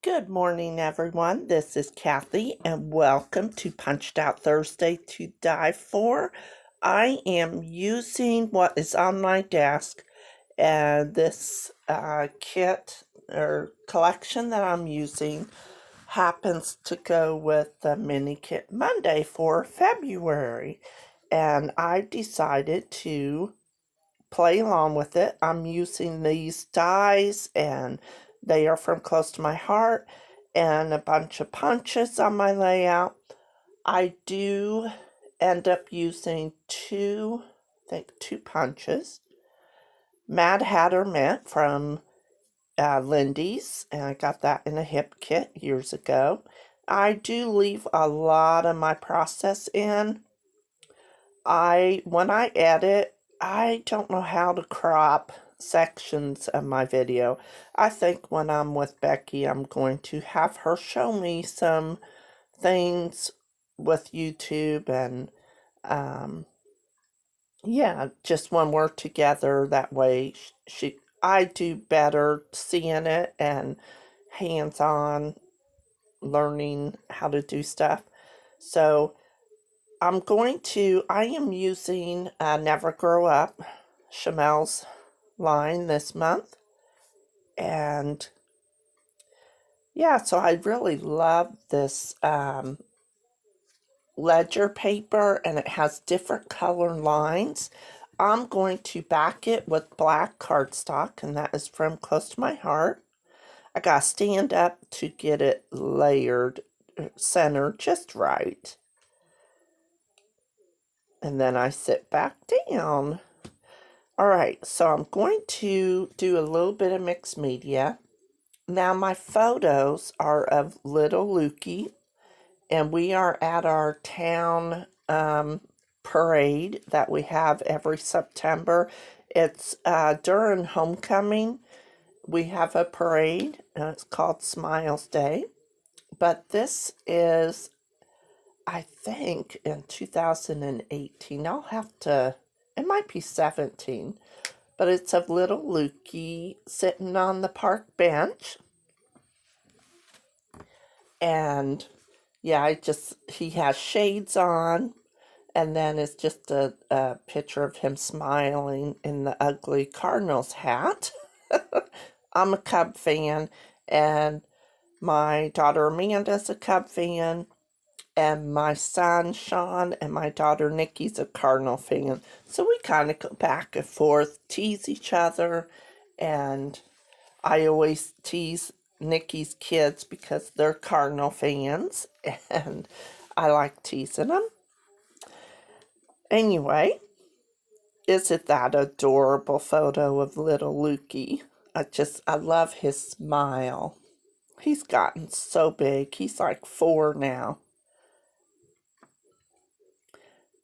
Good morning, everyone. This is Kathy, and welcome to Punched Out Thursday to Die For. I am using what is on my desk, and this kit or collection that I'm using happens to go with the Mini Kit Monday for February. And I decided to play along with it. I'm using these dies, and they are from Close to My Heart, and a bunch of punches on my layout. I do end up using two punches. Mad Hatter Mint from Lindy's, and I got that in a hip kit years ago. I do leave a lot of my process in. When I edit, I don't know how to crop sections of my video. I think when I'm with Becky, I'm going to have her show me some things with YouTube, and yeah, just when we're together, that way I do better seeing it and hands-on learning how to do stuff. So I am using Never Grow Up, Chamel's line this month. And yeah, so I really love this ledger paper, and it has different color lines. I'm going to back it with black cardstock, and that is from Close to My Heart. I gotta stand up to get it layered, centered just right. And then I sit back down. All right, so I'm going to do a little bit of mixed media. Now my photos are of little Lukey, and we are at our town parade that we have every September. It's during homecoming. We have a parade, and it's called Smiles Day. But this is, I think, in 2018. It might be 17. But it's of little Lukey sitting on the park bench. And yeah, he has shades on. And then it's just a picture of him smiling in the ugly Cardinals hat. I'm a Cub fan, and my daughter Amanda's a Cub fan, and my son Sean and my daughter Nikki's a Cardinal fan. So we kind of go back and forth, tease each other, and I always tease Nikki's kids because they're Cardinal fans, and I like teasing them. Anyway, isn't that adorable photo of little Lukey? I love his smile. He's gotten so big. He's like 4 now.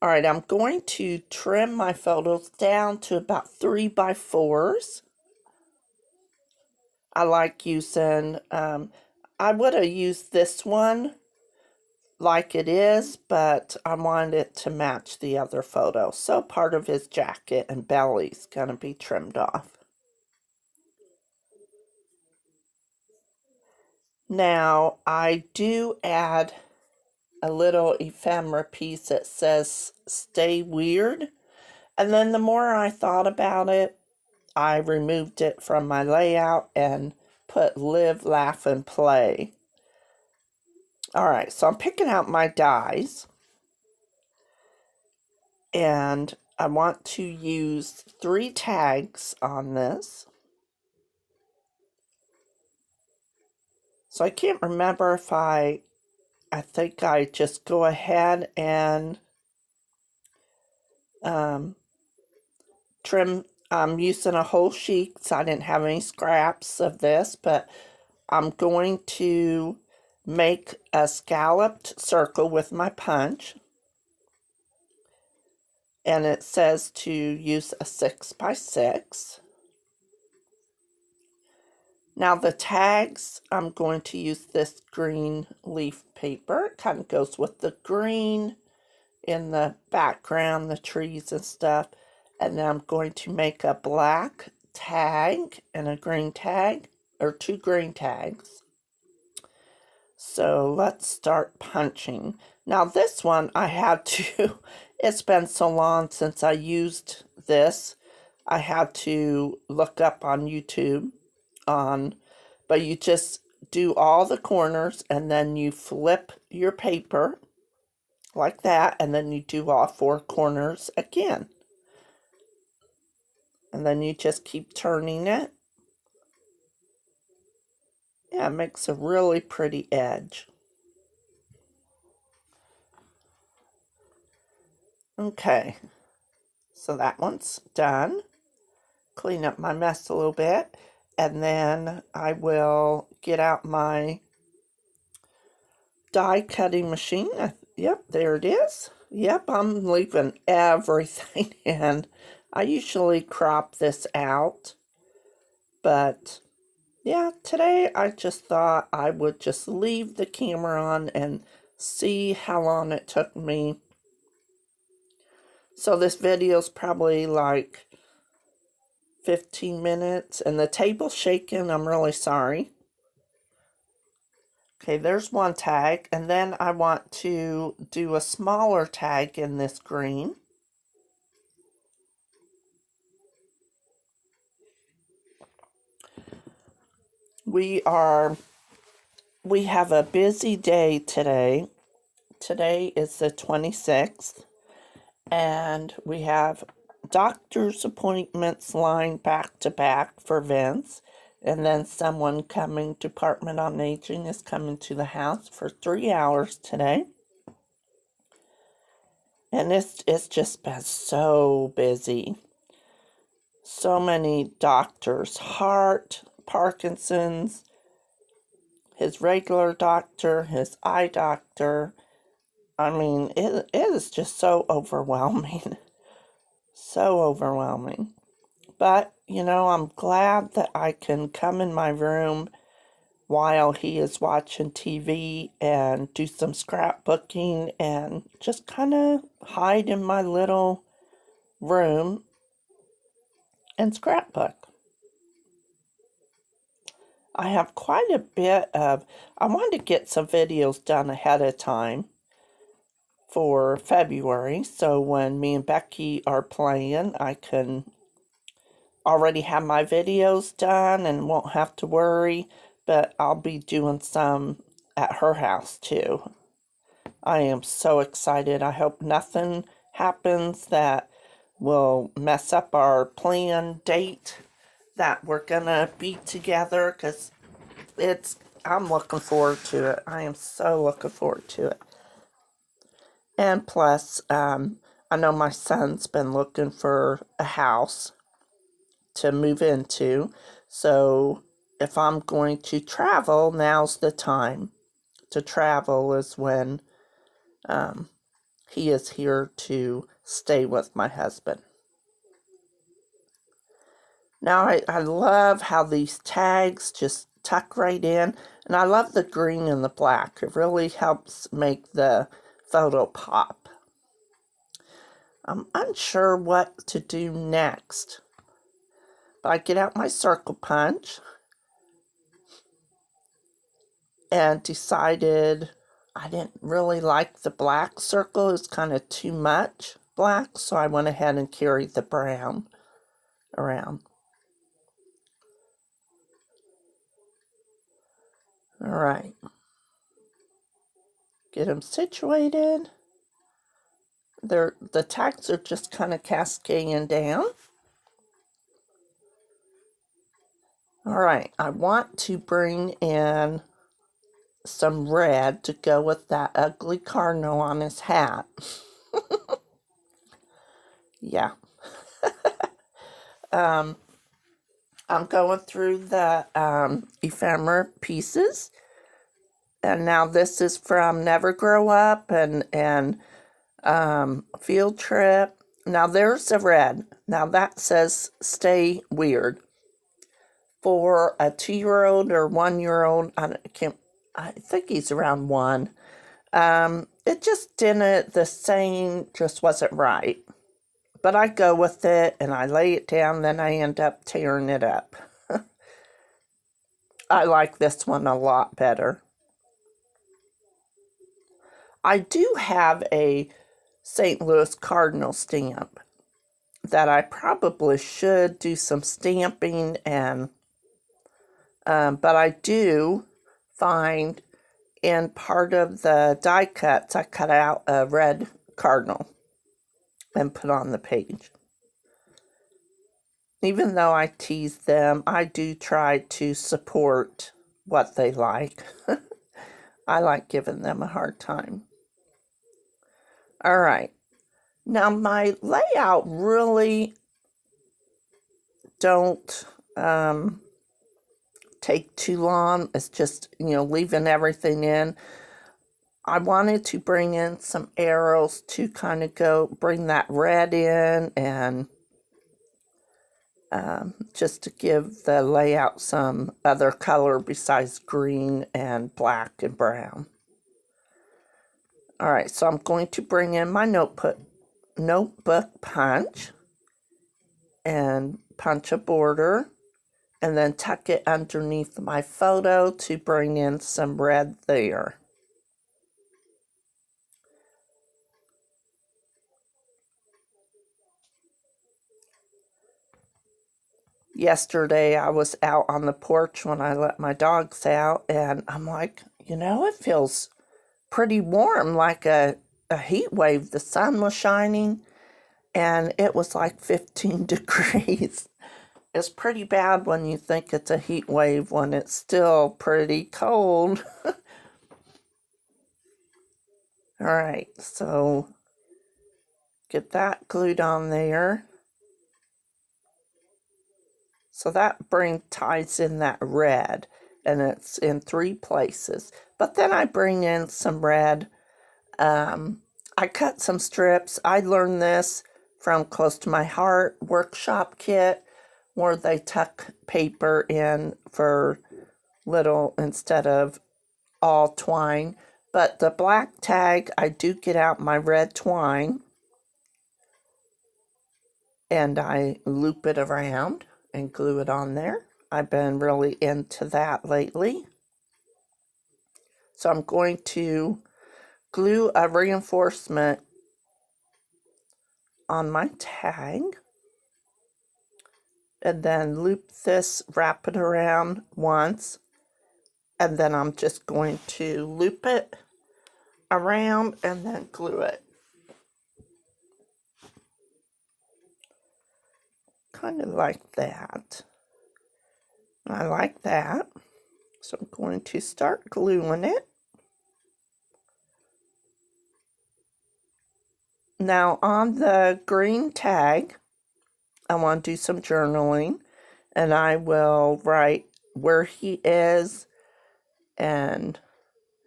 All right, I'm going to trim my photos down to about 3x4s. I like using, I would have used this one like it is, but I wanted it to match the other photo. So part of his jacket and belly's going to be trimmed off. Now, I do add a little ephemera piece that says "Stay Weird." And then the more I thought about it, I removed it from my layout and put "Live, Laugh, and Play." All right, so I'm picking out my dies. And I want to use 3 tags on this. So I can't remember if I think I just go ahead and trim. I'm using a whole sheet, so I didn't have any scraps of this, but I'm going to make a scalloped circle with my punch. And it says to use a 6x6. Now the tags, I'm going to use this green leaf paper. It kind of goes with the green in the background, the trees and stuff. And then I'm going to make a black tag and a green tag, or 2 green tags. So let's start punching. Now this one I had to, it's been so long since I used this, I had to look up on YouTube but you just do all the corners and then you flip your paper like that, and then you do all 4 corners again. And then you just keep turning it. Yeah, it makes a really pretty edge. Okay, so that one's done. Clean up my mess a little bit, and then I will get out my die cutting machine. Yep, there it is. Yep, I'm leaving everything in. I usually crop this out, but yeah, today I just thought I would just leave the camera on and see how long it took me. So this video's probably like 15 minutes, and the table's shaking. I'm really sorry. Okay, there's one tag, and then I want to do a smaller tag in this green. We have a busy day today. Today is the 26th, and we have doctor's appointments lined back to back for Vince, and then someone coming, Department on Aging is coming to the house for 3 hours today. And it's just been so busy. So many doctors, heart, Parkinson's, his regular doctor, his eye doctor. I mean, it is just so overwhelming. So overwhelming. But, you know, I'm glad that I can come in my room while he is watching TV and do some scrapbooking and just kind of hide in my little room and scrapbook. I have quite a bit of, I wanted to get some videos done ahead of time for February, so when me and Becky are playing, I can already have my videos done and won't have to worry, but I'll be doing some at her house too. I am so excited. I hope nothing happens that will mess up our planned date that we're gonna be together, because I'm looking forward to it. I am so looking forward to it. And plus, I know my son's been looking for a house to move into, so if I'm going to travel, now's the time to travel, is when he is here to stay with my husband. Now, I love how these tags just tuck right in, and I love the green and the black. It really helps make the photo pop. I'm unsure what to do next, but I get out my circle punch and decided I didn't really like the black circle. It was kind of too much black, so I went ahead and carried the brown around. All right. Get them situated. The tags are just kind of cascading down. All right, I want to bring in some red to go with that ugly cardinal on his hat. Yeah. I'm going through the ephemera pieces. And now this is from Never Grow Up and Field Trip. Now there's a red. Now that says Stay Weird. For a 2-year-old or 1-year-old, I think he's around 1. It just didn't, the saying just wasn't right. But I go with it and I lay it down, then I end up tearing it up. I like this one a lot better. I do have a St. Louis Cardinal stamp that I probably should do some stamping and but I do find in part of the die cuts I cut out a red cardinal and put on the page. Even though I tease them, I do try to support what they like. I like giving them a hard time. All right. Now my layout really don't take too long. It's just, leaving everything in. I wanted to bring in some arrows to kind of bring that red in and just to give the layout some other color besides green and black and brown. All right, so I'm going to bring in my notebook punch and punch a border and then tuck it underneath my photo to bring in some red there. Yesterday I was out on the porch when I let my dogs out, and I'm like, it feels pretty warm, like a heat wave. The sun was shining and it was like 15 degrees. It's pretty bad when you think it's a heat wave when it's still pretty cold. All right, so get that glued on there. So that ties in that red, and it's in 3 places. But then I bring in some red. I cut some strips. I learned this from Close to My Heart workshop kit, where they tuck paper in for little instead of all twine. But the black tag, I do get out my red twine and I loop it around and glue it on there. I've been really into that lately. So I'm going to glue a reinforcement on my tag and then loop this, wrap it around once, and then I'm just going to loop it around and then glue it. Kind of like that. I like that. So I'm going to start gluing it. Now on the green tag, I want to do some journaling, and I will write where he is and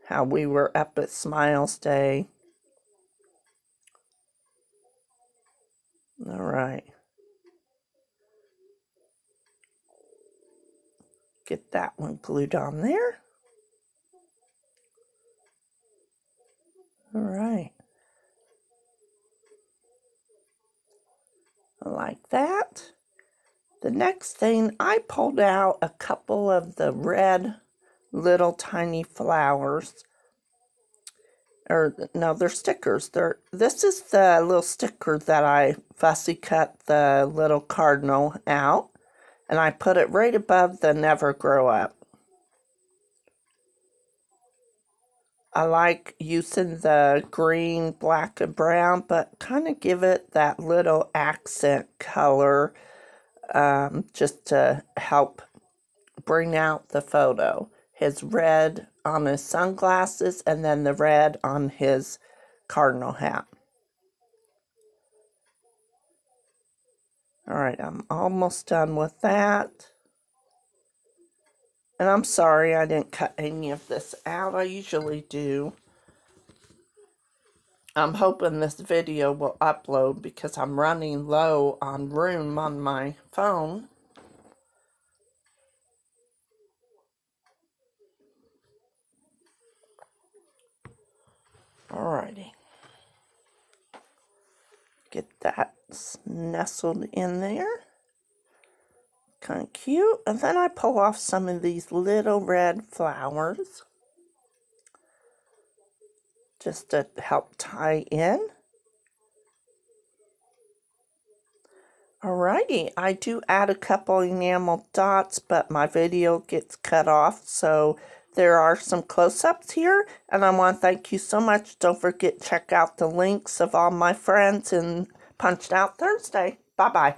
how we were up at Smiles Day. All right. Get that one glued on there. All right. Like that. The next thing, I pulled out a couple of the red little tiny flowers. Or no, they're stickers. This is the little sticker that I fussy cut the little cardinal out, and I put it right above the Never Grow Up. I like using the green, black, and brown, but kind of give it that little accent color just to help bring out the photo. His red on his sunglasses and then the red on his cardinal hat. All right, I'm almost done with that. And I'm sorry I didn't cut any of this out. I usually do. I'm hoping this video will upload because I'm running low on room on my phone. Alrighty. Get that nestled in there. Kind of cute. And then I pull off some of these little red flowers. just to help tie in. Alrighty, I do add a couple enamel dots, but my video gets cut off, so there are some close-ups here, and I want to thank you so much. Don't forget, check out the links of all my friends in Punched Out Thursday. Bye-bye.